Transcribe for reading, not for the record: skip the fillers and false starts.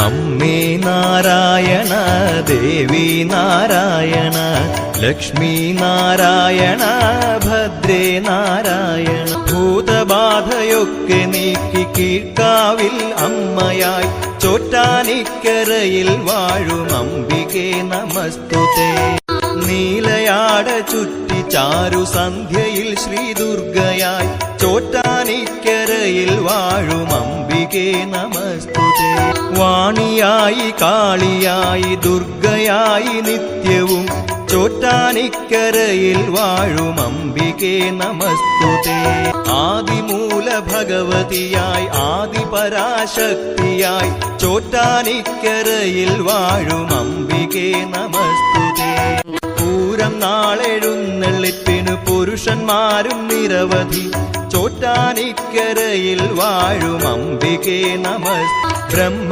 അമ്മേ നാരായണ, ദേവി നാരായണ, ലക്ഷ്മി നാരായണ, ഭദ്രേ നാരായണ. ഭൂതബാധയൊക്കെ നീക്കി കീഴ്ക്കാവിൽ അമ്മയായി ചോറ്റാനിക്കരയിൽ വാഴും അംബികേ നമസ്തുതേ. നീലയാട ചുറ്റി ചാരു സന്ധ്യയിൽ ശ്രീദുർഗയായി ചോറ്റാനിക്കരയിൽ വാഴും അംബികേ നമസ്തുതേ. വാണിയായി കാളിയായി ദുർഗയായി നിത്യവും ചോറ്റാനിക്കരയിൽ വാഴും അംബികേ നമസ്തുതേ. ആദിമൂല ഭഗവതിയായി ആദിപരാശക്തിയായി ചോറ്റാനിക്കരയിൽ വാഴും അംബികേ നമസ്തുതേ. പൂരം നാളെഴുന്നള്ളിപ്പിനു പുരുഷന്മാരും നിരവധി ചോറ്റാനിക്കരയിൽ വാഴും അംബികേ നമസ്തുതേ. ബ്രഹ്മ